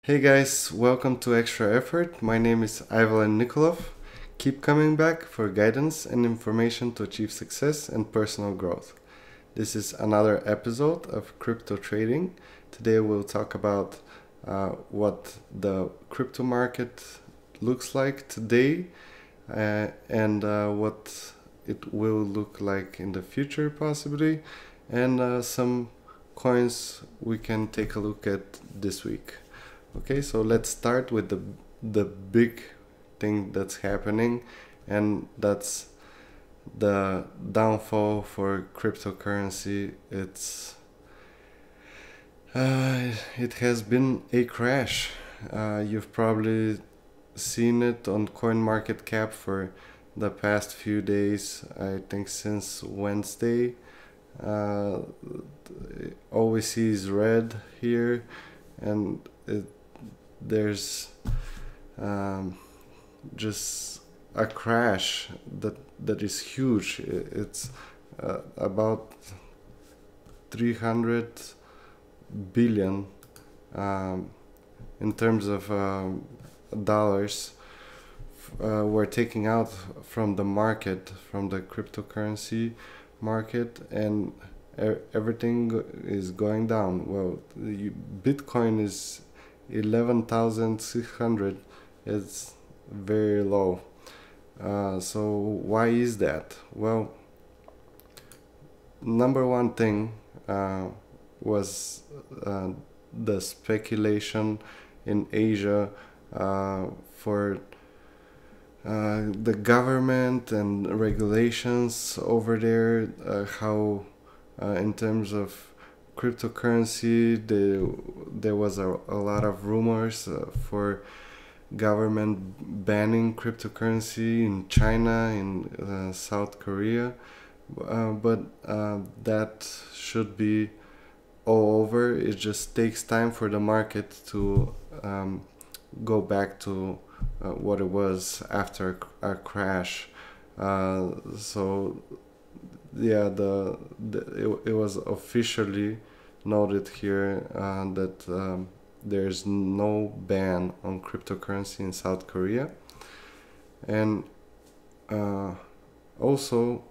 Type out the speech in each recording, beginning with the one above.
Hey guys, welcome to Extra Effort. My name is Ivan Nikolov. Keep coming back for guidance and information to achieve success and personal growth. This is another episode of crypto trading. Today we'll talk about what the crypto market looks like today and what it will look like in the future possibly, and some coins we can take a look at this week. Okay, so let's start with the big thing that's happening, and that's the downfall for cryptocurrency. It has been a crash. You've probably seen it on CoinMarketCap for the past few days. I think since Wednesday. Uh, all we see is red here, and there's just a crash that is huge. It's about 300 billion in terms of dollars were taking out from the market, from the cryptocurrency market, and everything is going down. Well, Bitcoin is 11,600. It's very low. So why is that? Well, number one thing was the speculation in Asia for the government and regulations over there, how in terms of cryptocurrency there was a lot of rumors for government banning cryptocurrency in China, in South Korea, but that should be all over. It just takes time for the market to go back to what it was after a crash. So yeah, it was officially noted here that there's no ban on cryptocurrency in South Korea, and also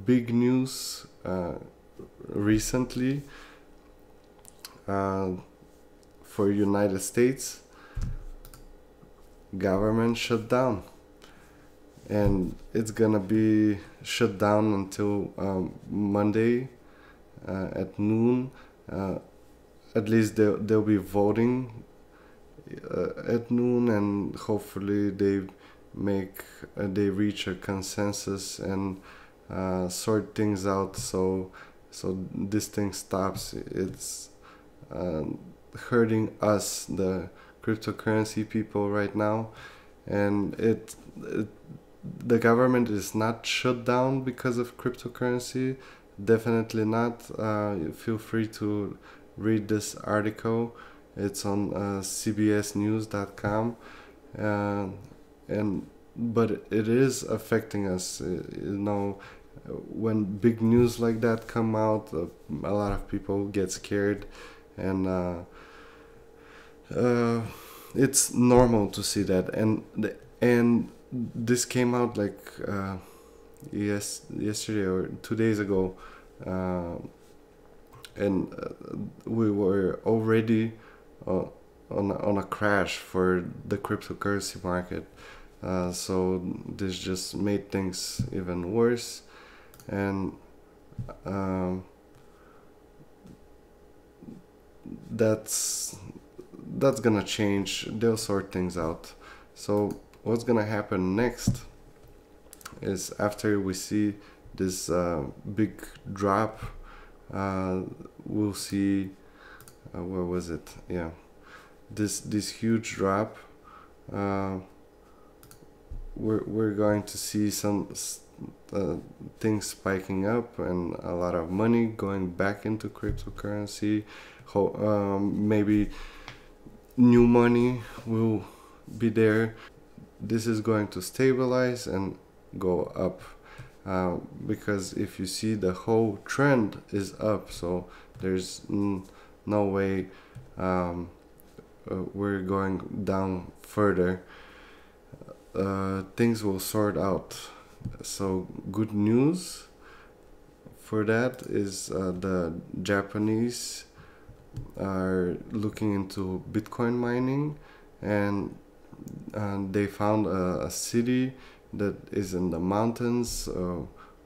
big news recently for United States. Government shutdown, and it's gonna be shut down until Monday at noon. At least they'll be voting at noon, and hopefully they reach a consensus and sort things out, so this thing stops. It's hurting us, the cryptocurrency people, right now, and the government is not shut down because of cryptocurrency. Definitely not. Feel free to read this article. It's on cbsnews.com, and but it is affecting us. When big news like that come out, a lot of people get scared, and it's normal to see that, and this came out like yesterday or 2 days ago, and we were already on a crash for the cryptocurrency market. So this just made things even worse, and that's gonna change. They'll sort things out. So what's gonna happen next is, after we see this big drop, we'll see where was it? Yeah, this huge drop. We're going to see some things spiking up and a lot of money going back into cryptocurrency. Maybe new money will be there. This is going to stabilize and go up, because if you see, the whole trend is up, so there's no way we're going down further, things will sort out. So good news for that is the Japanese are looking into Bitcoin mining, and they found a city that is in the mountains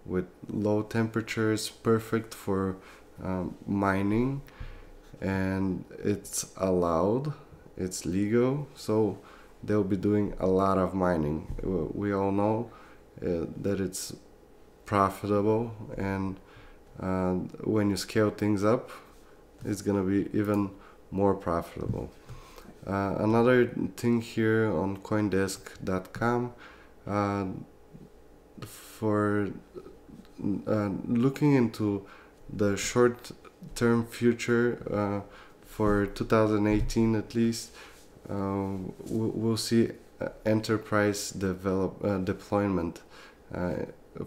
with low temperatures, perfect for mining, and it's allowed, it's legal, so they'll be doing a lot of mining. We all know that it's profitable, and when you scale things up, it's gonna be even more profitable. Another thing here on CoinDesk.com, for looking into the short-term future for 2018 at least, we'll see enterprise deployment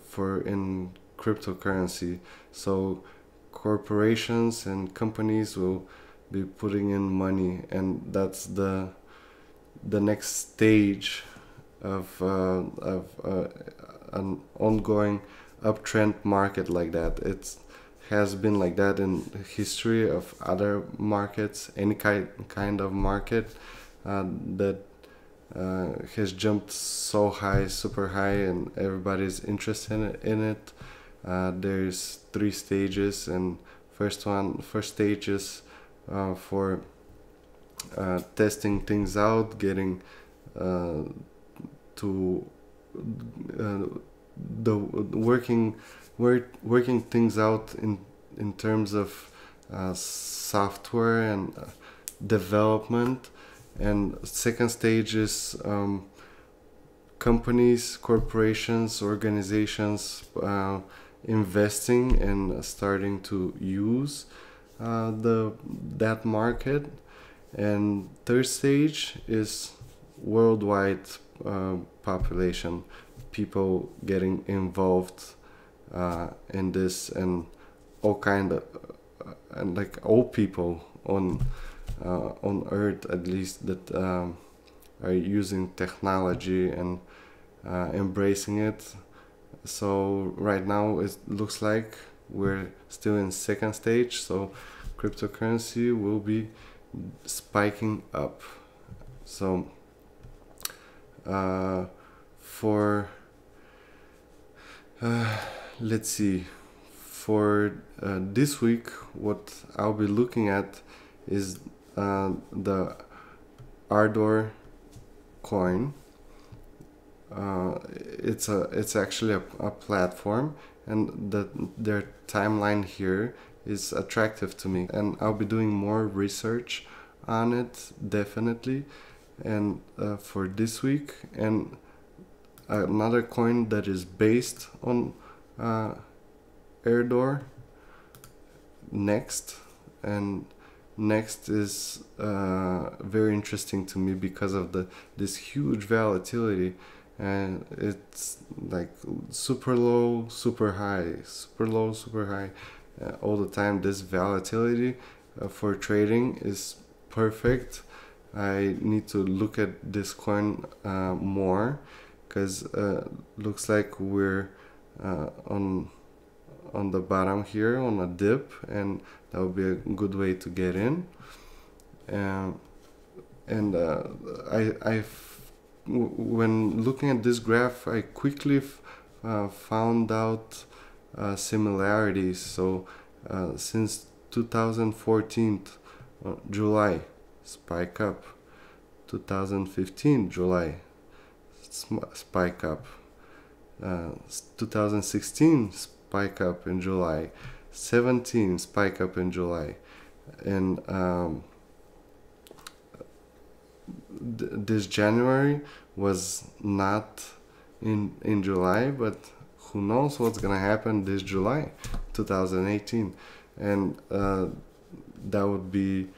for in cryptocurrency. So corporations and companies will be putting in money, and that's the next stage of an ongoing uptrend market like that. It has been like that in history of other markets, any kind of market that has jumped so high, super high, and everybody's interested in it. There's 3 stages, and first stage is for testing things out, getting to the working things out in terms of software and development. And second stage is companies, corporations, organizations investing and starting to use that market. And third stage is worldwide population, people getting involved in this, and all kind of and like all people on Earth at least that are using technology and embracing it. So right now it looks like we're still in second stage, so cryptocurrency will be spiking up. So for let's see, for this week what I'll be looking at is the Ardor coin. It's actually a platform, and their timeline here is attractive to me, and I'll be doing more research on it definitely. And for this week, and another coin that is based on Ardor, Next. And Next is very interesting to me because of this huge volatility, and it's like super low, super high, super low, super high all the time. This volatility for trading is perfect. I need to look at this coin more, because looks like we're on the bottom here on a dip, and that would be a good way to get in. When looking at this graph, I quickly found out similarities. So since 2014 July, spike up. 2015 July, spike up. 2016 spike up in July. 17 spike up in July. And this January was not in July, but who knows what's gonna happen this July 2018. And that would be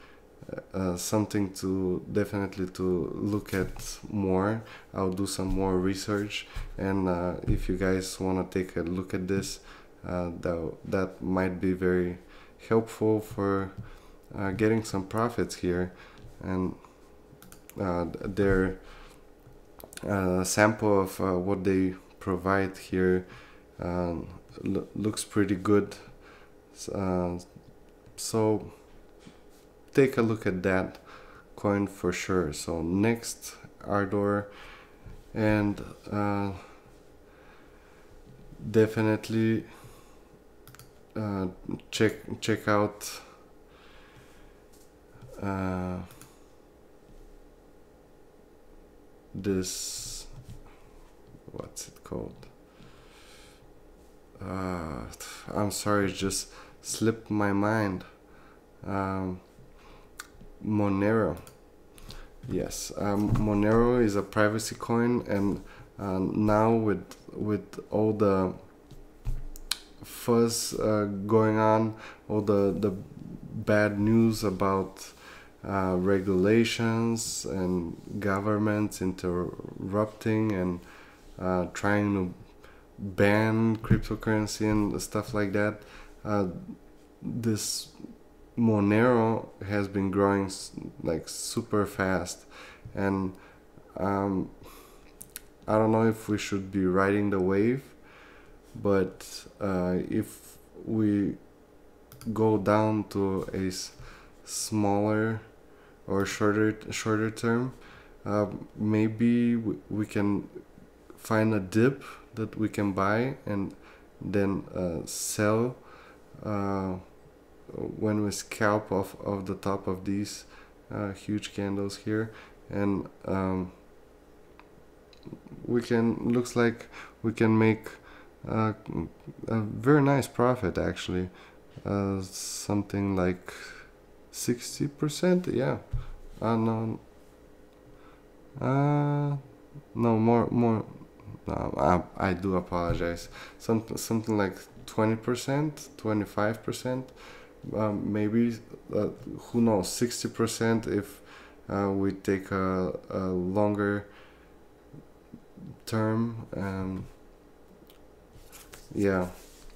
something to definitely to look at more. I'll do some more research, and if you guys want to take a look at this, that might be very helpful for getting some profits here. And their sample of what they provide here looks pretty good. So take a look at that coin for sure. So next, Ardor, and definitely check out this, what's it called? I'm sorry, it just slipped my mind. Monero. Yes, Monero is a privacy coin, and now with all the fuzz going on, all the bad news about regulations and governments interrupting and trying to ban cryptocurrency and stuff like that, this Monero has been growing like super fast, and I don't know if we should be riding the wave, but if we go down to a smaller or shorter term, maybe we can find a dip that we can buy and then sell when we scalp off of the top of these huge candles here, and looks like we can make a very nice profit actually, something like 60%. Yeah, no, no, more. I do apologize. Something like 20%, 25%, maybe. Who knows? 60% if we take a longer term. Yeah,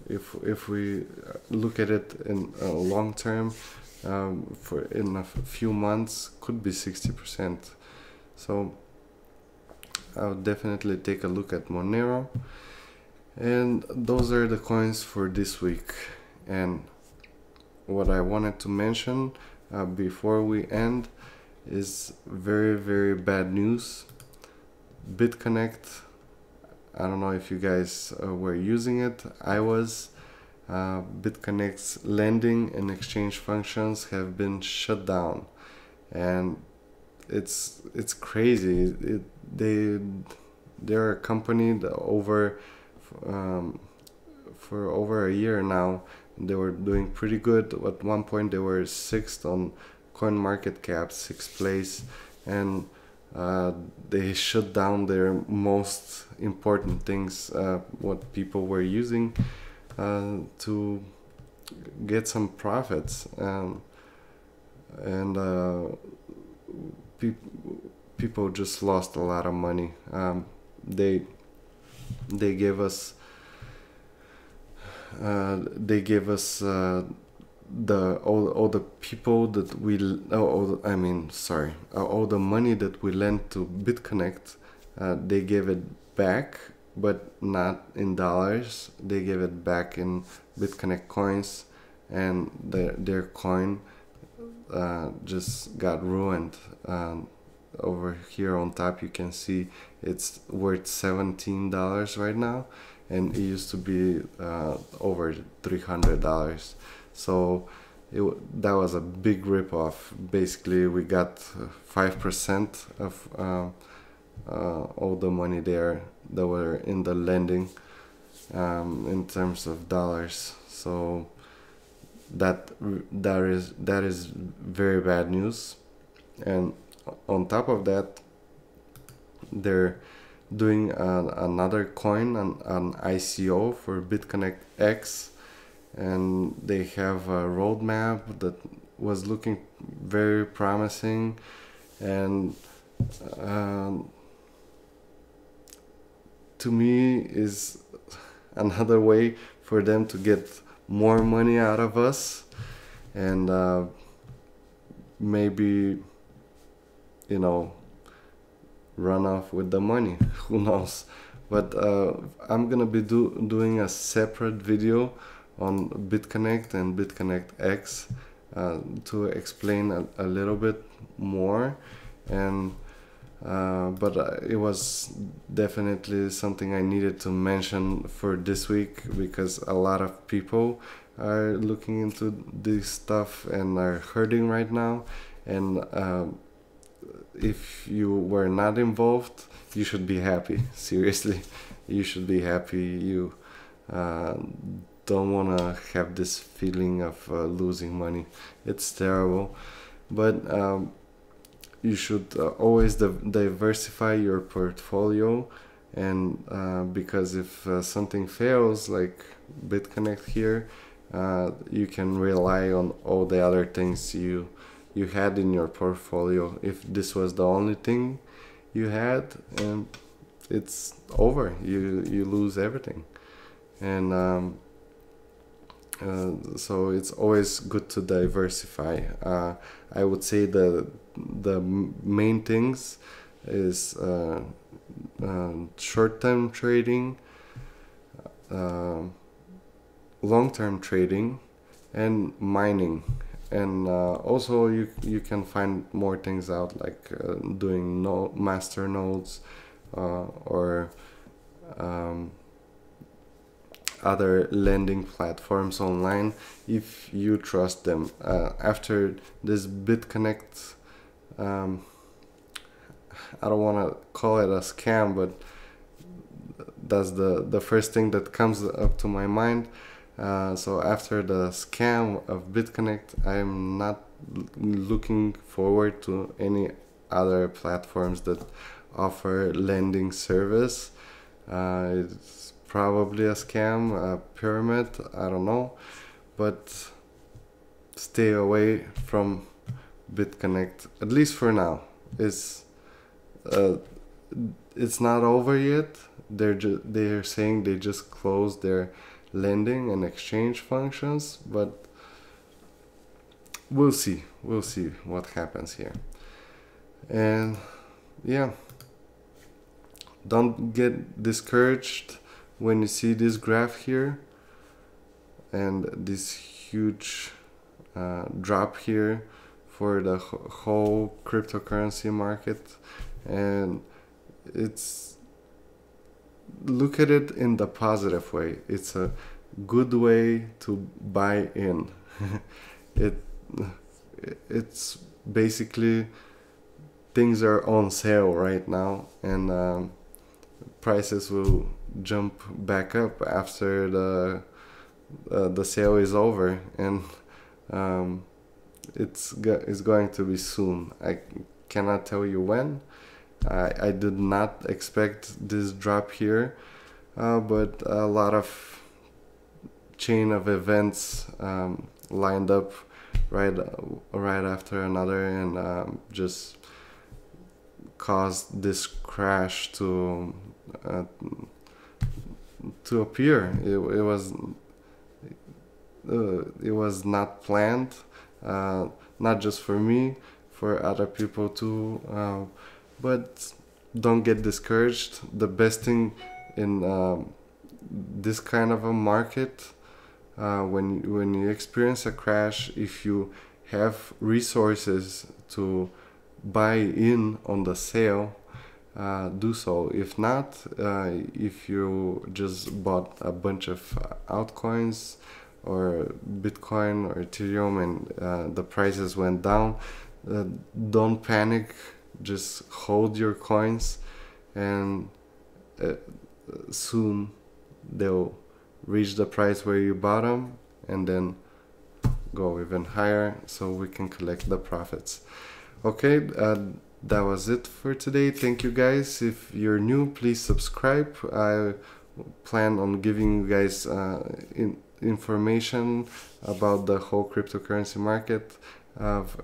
if we look at it in a long term, for in a few months, could be 60%. So I'll definitely take a look at Monero. And those are the coins for this week. And what I wanted to mention before we end is very, very bad news. Bitconnect, I don't know if you guys were using it. I was. Bitconnect's lending and exchange functions have been shut down, and it's crazy. They're a company that for over a year now. They were doing pretty good. At one point, they were sixth on CoinMarketCap, sixth place, and they shut down their most important things, what people were using to get some profits, and people just lost a lot of money. They gave us all the people that all the money that we lent to Bitconnect, they gave it back, but not in dollars. They gave it back in Bitconnect coins, and their coin just got ruined. Over here on top you can see it's worth $17 right now, and it used to be over $300. So that was a big rip-off. Basically we got 5% of all the money there that were in the lending, in terms of dollars. So that is very bad news. And on top of that, they're doing another coin, an ICO for Bitconnect X, and they have a roadmap that was looking very promising, and to me is another way for them to get more money out of us, and maybe run off with the money. Who knows? But I'm gonna be doing a separate video on Bitconnect and Bitconnect X to explain a little bit more. And but it was definitely something I needed to mention for this week, because a lot of people are looking into this stuff and are hurting right now. And if you were not involved, you should be happy. Seriously, you should be happy. You don't want to have this feeling of losing money. It's terrible. But you should always diversify your portfolio. And because if something fails, like BitConnect here, you can rely on all the other things you had in your portfolio. If this was the only thing you had, and it's over, you lose everything. And so it's always good to diversify. I would say the main things is short-term trading, long-term trading, and mining. And also you can find more things out, like doing master nodes or other lending platforms online, if you trust them. After this BitConnect, I don't want to call it a scam, but that's the first thing that comes up to my mind. So after the scam of BitConnect, I'm not looking forward to any other platforms that offer lending service. It's probably a scam, a pyramid, I don't know, but stay away from BitConnect, at least for now. It's not over yet. They're saying they just closed their lending and exchange functions, but we'll see what happens here. And yeah, don't get discouraged when you see this graph here and this huge drop here for the whole cryptocurrency market. And look at it in the positive way. It's a good way to buy in. It's basically, things are on sale right now, and prices will jump back up after the sale is over, and it's going to be soon. I cannot tell you when. I did not expect this drop here, but a lot of chain of events lined up right after another, and just caused this crash to appear. It was not planned, not just for me, for other people too. But don't get discouraged. The best thing in this kind of a market, when you experience a crash, if you have resources to buy in on the sale, do so. If not, if you just bought a bunch of altcoins or Bitcoin or Ethereum and the prices went down, don't panic. Just hold your coins, and soon they'll reach the price where you bought them, and then go even higher, so we can collect the profits. Okay, that was it for today. Thank you guys. If you're new, please subscribe. I plan on giving you guys information about the whole cryptocurrency market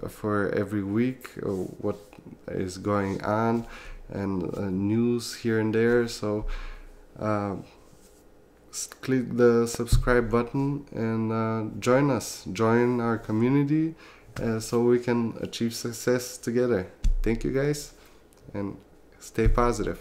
for every week, what is going on, and news here and there. So click the subscribe button and join our community, so we can achieve success together. Thank you guys, and Stay positive.